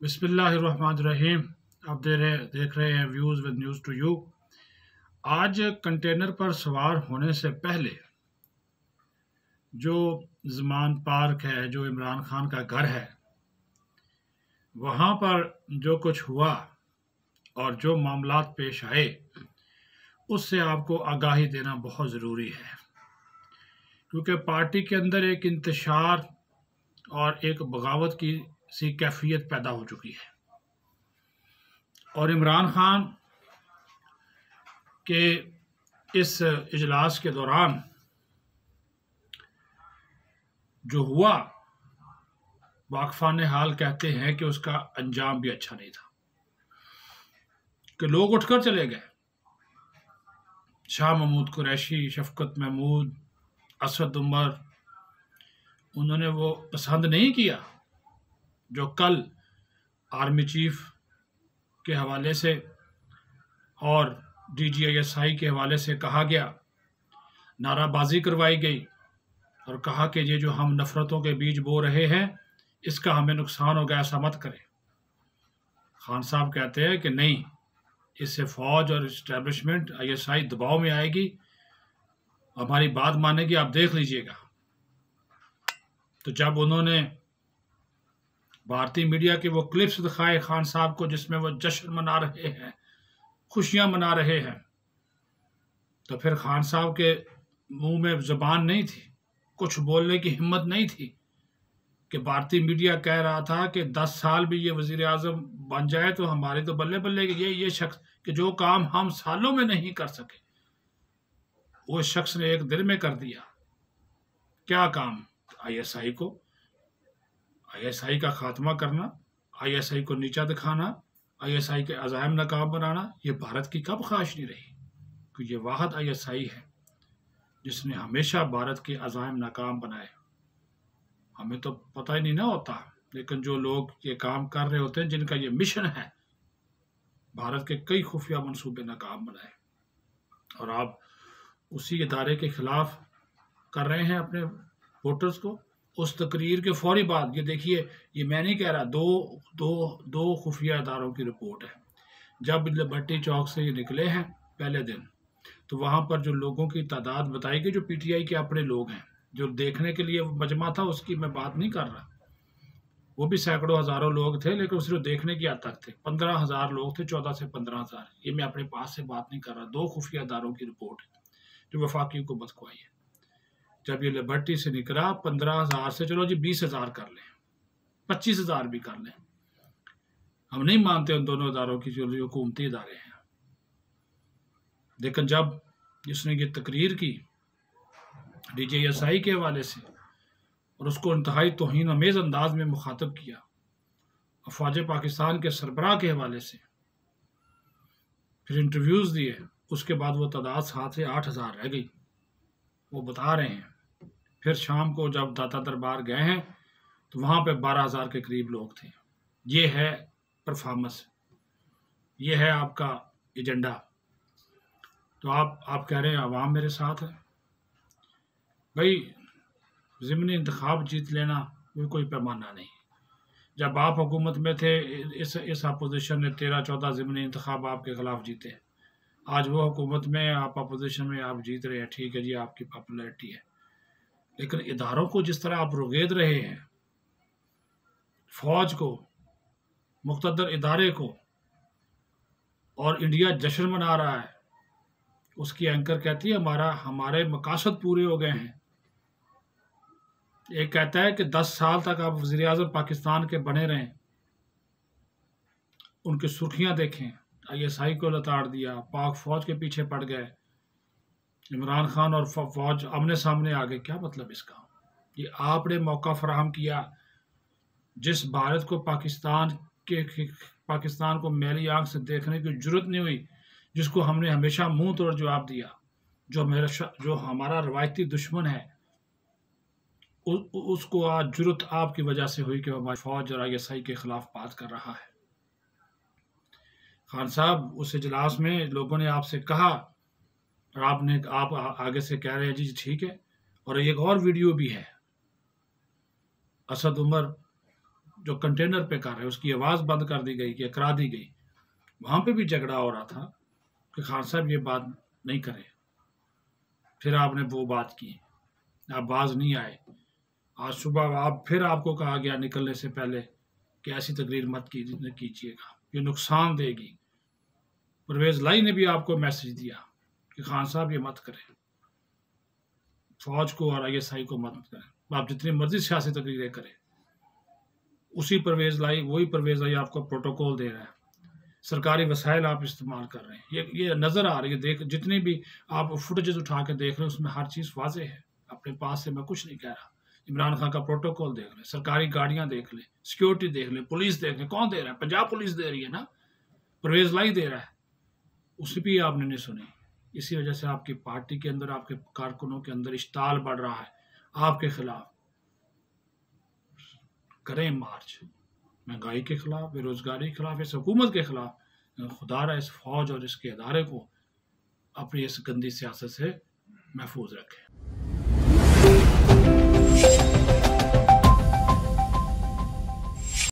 बिस्मिल्लाहिर्रहमानिर्रहीम। आप देख रहे हैं views with news to you. आज कंटेनर पर सवार होने से पहले जो ज़मान पार्क है, जो इमरान खान का घर है, वहाँ पर जो कुछ हुआ और जो मामलात पेश आए, उससे आपको आगाही देना बहुत ज़रूरी है, क्योंकि पार्टी के अंदर एक इंतशार और एक बगावत की सी कैफियत पैदा हो चुकी है। और इमरान खान के इस इजलास के दौरान जो हुआ, वाकफान हाल कहते हैं कि उसका अंजाम भी अच्छा नहीं था, कि लोग उठकर चले गए। शाह महमूद कुरैशी, शफकत महमूद, असद उमर, उन्होंने वो पसंद नहीं किया जो कल आर्मी चीफ के हवाले से और DGISI के हवाले से कहा गया, नाराबाजी करवाई गई और कहा कि ये जो हम नफ़रतों के बीज बो रहे हैं, इसका हमें नुकसान होगा, ऐसा मत करें। खान साहब कहते हैं कि नहीं, इससे फ़ौज और इस्टेब्लिशमेंट ISI दबाव में आएगी, हमारी बात मानेगी, आप देख लीजिएगा। तो जब उन्होंने भारतीय मीडिया के वो क्लिप्स दिखाए खान साहब को, जिसमें वो जश्न मना रहे हैं, खुशियां मना रहे हैं, तो फिर खान साहब के मुंह में ज़बान नहीं थी, कुछ बोलने की हिम्मत नहीं थी कि भारतीय मीडिया कह रहा था कि 10 साल भी ये वज़ीर आज़म बन जाए तो हमारे तो बल्ले बल्ले, ये शख्स कि जो काम हम सालों में नहीं कर सके, वो शख्स ने एक दिन में कर दिया। क्या काम? ISI का खात्मा करना, ISI को नीचा दिखाना, ISI के अज़ाइम नाकाम बनाना। ये भारत की कब ख्वाहिश नहीं रही, कि ये वाहद ISI है जिसने हमेशा भारत के अज़ाइम नाकाम बनाए। हमें तो पता ही नहीं ना होता, लेकिन जो लोग ये काम कर रहे होते हैं, जिनका ये मिशन है भारत के कई खुफिया मंसूबे नाकाम बनाए, और आप उसी इदारे के खिलाफ कर रहे हैं अपने वोटर्स को। उस तकरीर के फौरी बाद, ये देखिए, ये मैं नहीं कह रहा, दो खुफिया इदारों की रिपोर्ट है। जब लिबर्टी चौक से ये निकले हैं पहले दिन, तो वहाँ पर जो लोगों की तादाद बताई गई, जो PTI के अपने लोग हैं, जो देखने के लिए मजमा था, उसकी मैं बात नहीं कर रहा, वो भी सैकड़ों हज़ारों लोग थे, लेकिन सिर्फ देखने की हद तक थे। 15,000 लोग थे, 14 से 15,000। ये मैं अपने पास से बात नहीं कर रहा, 2 खुफिया इदारों की रिपोर्ट है जो वफाकी हुकूमत को आई है। जब ये लिबर्टी से निकला, 15,000 से चलो जी 20,000 कर लें, 25,000 भी कर लें, हम नहीं मानते उन दोनों इदारों की जो हुकूमती इदारे हैं। लेकिन जब जिसने ये तकरीर की DGISI के हवाले से, और उसको इंतहाई तौहीन अमेज़ अंदाज में मुखातब किया, फ़ौज पाकिस्तान के सरबराह के हवाले से फिर इंटरव्यूज़ दिए, उसके बाद वो तादाद 7 से 8,000 रह गई। वो बता रहे हैं फिर शाम को जब दाता दरबार गए हैं, तो वहाँ पे 12,000 के करीब लोग थे। ये है परफॉर्मेंस, ये है आपका एजेंडा। तो आप कह रहे हैं अवाम मेरे साथ है। भाई, ज़िमनी इंतखाब जीत लेना कोई पैमाना नहीं। जब आप हुकूमत में थे, इस अपोजिशन ने 13-14 ज़िमनी इंतखाब आपके खिलाफ जीते। आज वो हुकूमत में, आप अपोजिशन में, आप जीत रहे हैं, ठीक है जी, आपकी पॉपुलैरिटी है, लेकिन इदारों को जिस तरह आप रुगेद रहे हैं, फ़ौज को, मुक़्तदर इदारे को, और इंडिया जश्न मना रहा है, उसकी एंकर कहती है हमारे मकासद पूरे हो गए हैं। एक कहता है कि 10 साल तक आप वज़ीर आज़म पाकिस्तान के बने रहें, उनकी सुर्खियाँ देखें, ISI को लताड़ दिया, पाक फ़ौज के पीछे पड़ गए, इमरान खान और फ़ौज आमने सामने आ गए। क्या मतलब इसका? ये आपने मौका फराहम किया, जिस भारत को पाकिस्तान को मैली आंख से देखने की जरूरत नहीं हुई, जिसको हमने हमेशा मुंह तोड़ जवाब दिया, जो हमारा रवायती दुश्मन है, उसको आज जरूरत आपकी वजह से हुई कि हमारी फ़ौज और ISI के खिलाफ बात कर रहा है। खान साहब, उस इजलास में लोगों ने आपसे कहा, और आप आगे से कह रहे हैं जी ठीक है। और एक और वीडियो भी है, असद उमर जो कंटेनर पे कर रहे हैं उसकी आवाज़ बंद कर दी गई कि करा दी गई। वहाँ पे भी झगड़ा हो रहा था कि खान साहब ये बात नहीं करें, फिर आपने वो बात की, आप बाज नहीं आए। आज सुबह फिर आपको कहा गया निकलने से पहले कि ऐसी तकरीर मत कीजिएगा, ये नुकसान देगी। परवेज लाई ने भी आपको मैसेज दिया कि खान साहब ये मत करें, फौज को और ISI को मत करें, आप जितनी मर्जी सियासी तकरीरें करें। उसी परवेज लाई, वही परवेज लाई आपको प्रोटोकॉल दे रहा है, सरकारी वसाइल आप इस्तेमाल कर रहे हैं। ये नज़र आ रही है, देख जितनी भी आप फुटेजेस उठा के देख रहे हैं उसमें हर चीज़ वाजे है। अपने पास से मैं कुछ नहीं कह रहा। इमरान खान का प्रोटोकॉल देख लें, सरकारी गाड़ियां देख लें, सिक्योरिटी देख लें, पुलिस देख लें। कौन दे रहा है? पंजाब पुलिस दे रही है ना, परवेज लाई दे रहा है। उसी भी आपने नहीं सुनी। इसी वजह से आपकी पार्टी के अंदर, आपके कारकुनों के अंदर इश्ताल बढ़ रहा है आपके खिलाफ। करें मार्च, महंगाई के खिलाफ, बेरोजगारी के खिलाफ, इस हुकूमत के खिलाफ। खुदा रहा इस फौज और इसके अदारे को अपनी इस गंदी सियासत से महफूज रखें।